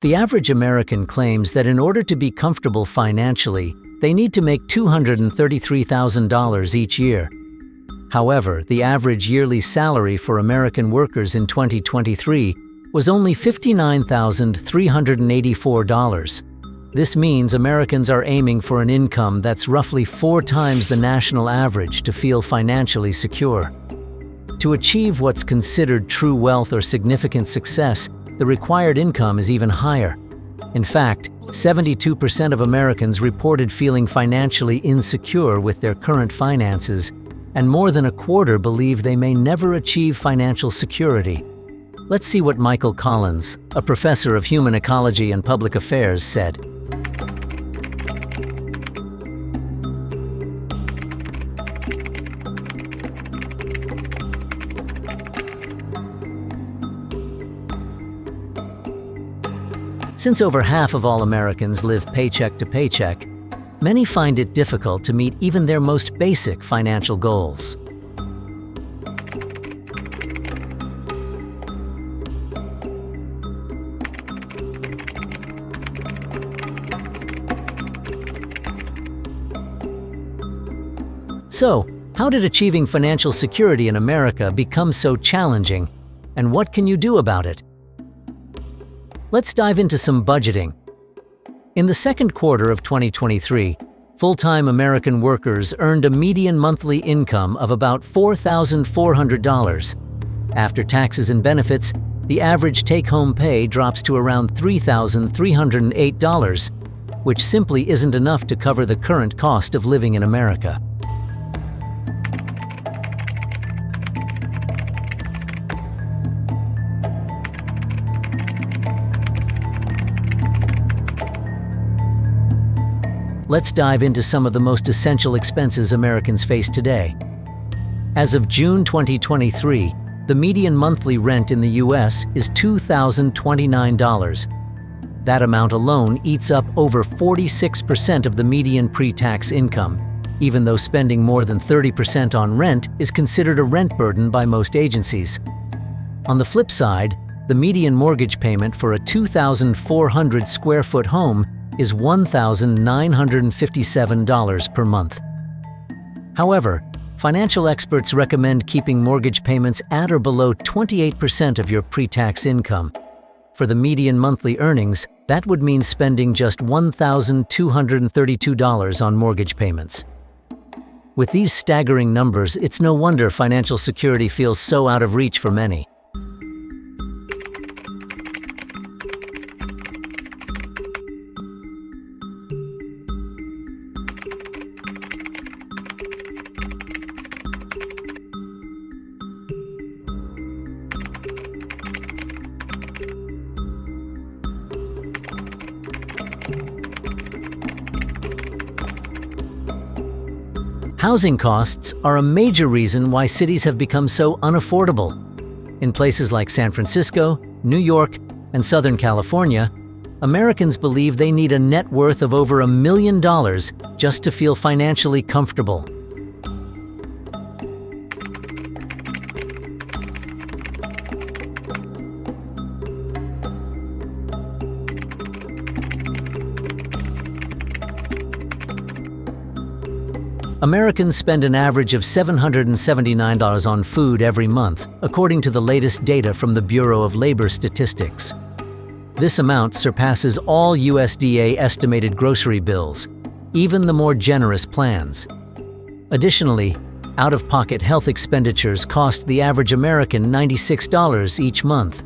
The average American claims that in order to be comfortable financially, they need to make $233,000 each year. However, the average yearly salary for American workers in 2023 was only $59,384. This means Americans are aiming for an income that's roughly 4 times the national average to feel financially secure. To achieve what's considered true wealth or significant success, the required income is even higher. In fact, 72% of Americans reported feeling financially insecure with their current finances, and more than a quarter believe they may never achieve financial security. Let's see what Michael Collins, a professor of human ecology and public affairs, said. Since over half of all Americans live paycheck to paycheck, many find it difficult to meet even their most basic financial goals. So, how did achieving financial security in America become so challenging, and what can you do about it? Let's dive into some budgeting. In the second quarter of 2023, full-time American workers earned a median monthly income of about $4,400. After taxes and benefits, the average take-home pay drops to around $3,308, which simply isn't enough to cover the current cost of living in America. Let's dive into some of the most essential expenses Americans face today. As of June 2023, the median monthly rent in the U.S. is $2,029. That amount alone eats up over 46% of the median pre-tax income, even though spending more than 30% on rent is considered a rent burden by most agencies. On the flip side, the median mortgage payment for a 2,400 square foot home is $1,957 per month. However, financial experts recommend keeping mortgage payments at or below 28% of your pre-tax income. For the median monthly earnings, that would mean spending just $1,232 on mortgage payments. With these staggering numbers, it's no wonder financial security feels so out of reach for many. Housing costs are a major reason why cities have become so unaffordable. In places like San Francisco, New York, and Southern California, Americans believe they need a net worth of over $1 million just to feel financially comfortable. Americans spend an average of $779 on food every month, according to the latest data from the Bureau of Labor Statistics. This amount surpasses all USDA estimated grocery bills, even the more generous plans. Additionally, out-of-pocket health expenditures cost the average American $96 each month.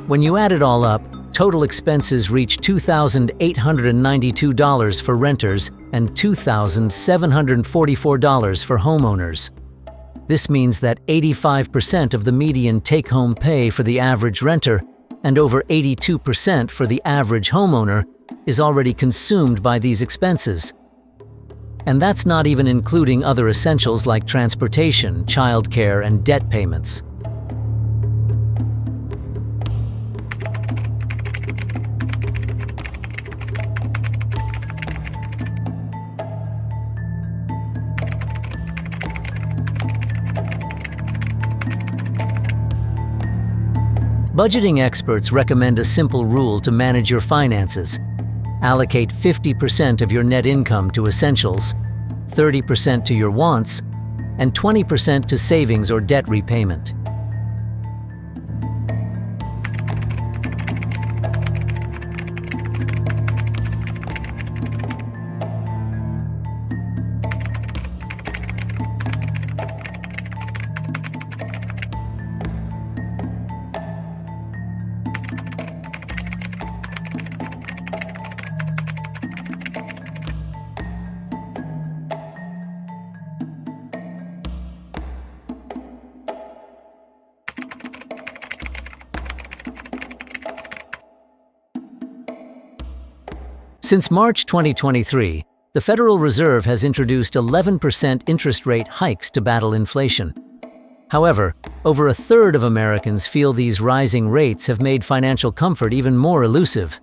When you add it all up, total expenses reach $2,892 for renters and $2,744 for homeowners. This means that 85% of the median take-home pay for the average renter and over 82% for the average homeowner is already consumed by these expenses. And that's not even including other essentials like transportation, childcare, and debt payments. Budgeting experts recommend a simple rule to manage your finances. Allocate 50% of your net income to essentials, 30% to your wants, and 20% to savings or debt repayment. Since March 2023, the Federal Reserve has introduced 11% interest rate hikes to battle inflation. However, over a third of Americans feel these rising rates have made financial comfort even more elusive.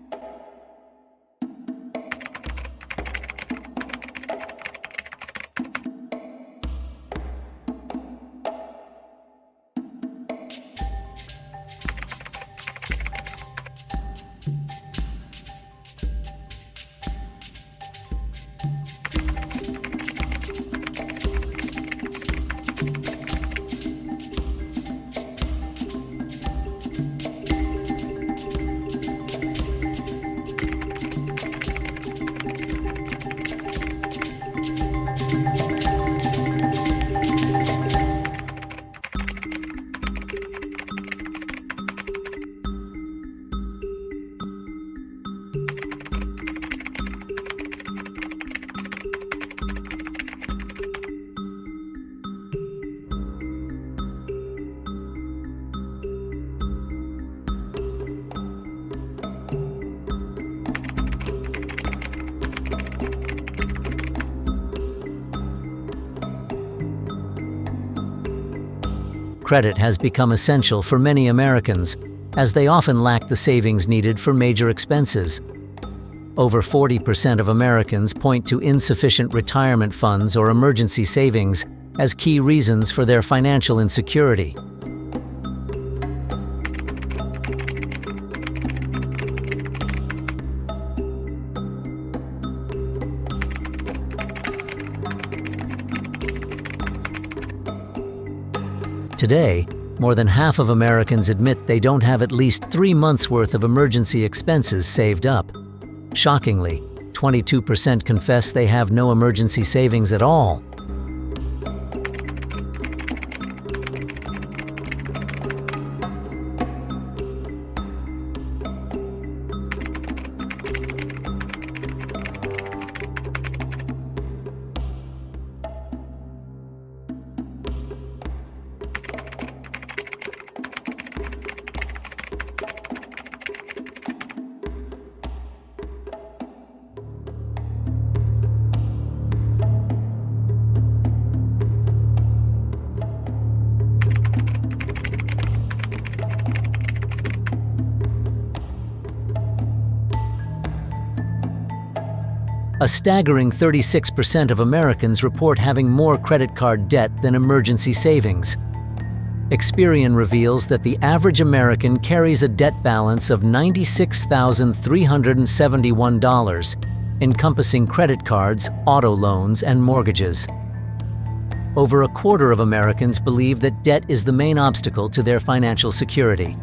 Credit has become essential for many Americans, as they often lack the savings needed for major expenses. Over 40% of Americans point to insufficient retirement funds or emergency savings as key reasons for their financial insecurity. Today, more than half of Americans admit they don't have at least 3 months' worth of emergency expenses saved up. Shockingly, 22% confess they have no emergency savings at all. A staggering 36% of Americans report having more credit card debt than emergency savings. Experian reveals that the average American carries a debt balance of $96,371, encompassing credit cards, auto loans, and mortgages. Over a quarter of Americans believe that debt is the main obstacle to their financial security.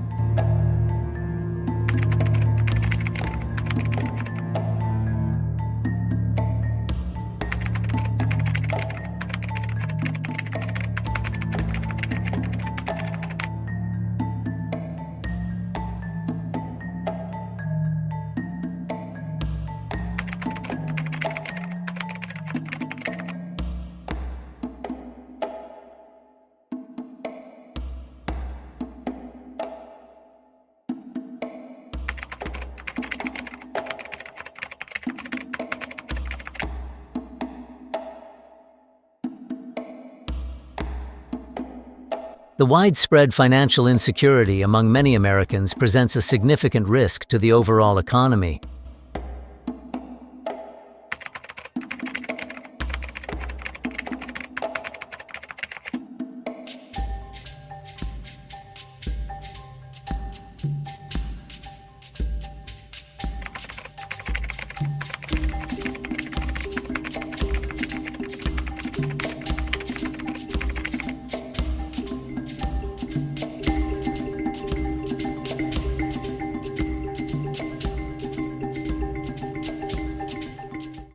The widespread financial insecurity among many Americans presents a significant risk to the overall economy.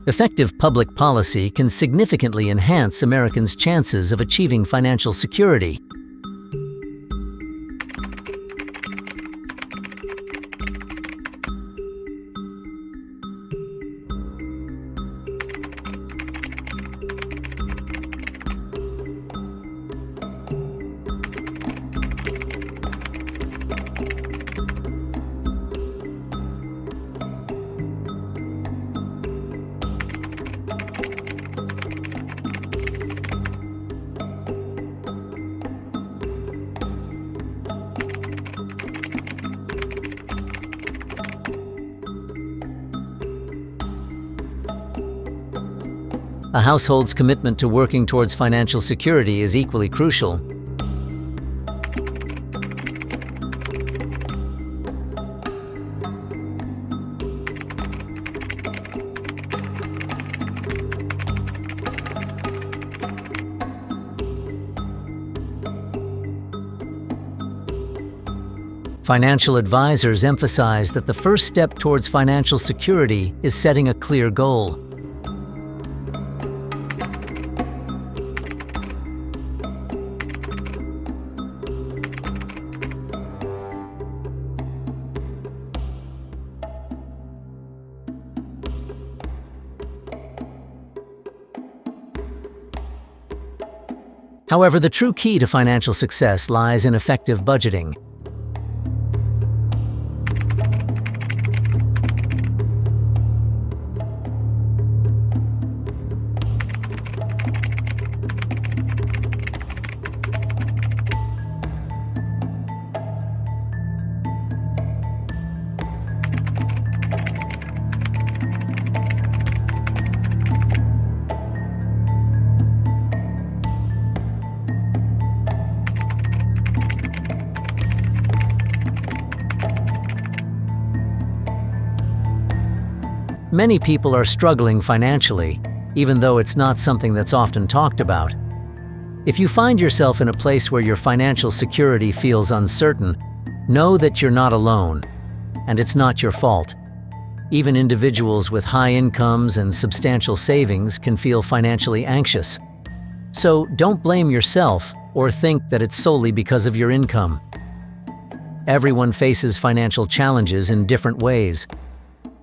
Effective public policy can significantly enhance Americans' chances of achieving financial security. A household's commitment to working towards financial security is equally crucial. Financial advisors emphasize that the first step towards financial security is setting a clear goal. However, the true key to financial success lies in effective budgeting. Many people are struggling financially, even though it's not something that's often talked about. If you find yourself in a place where your financial security feels uncertain, know that you're not alone, and it's not your fault. Even individuals with high incomes and substantial savings can feel financially anxious. So don't blame yourself or think that it's solely because of your income. Everyone faces financial challenges in different ways.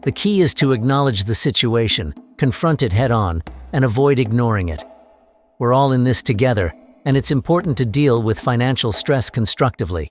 The key is to acknowledge the situation, confront it head-on, and avoid ignoring it. We're all in this together, and it's important to deal with financial stress constructively.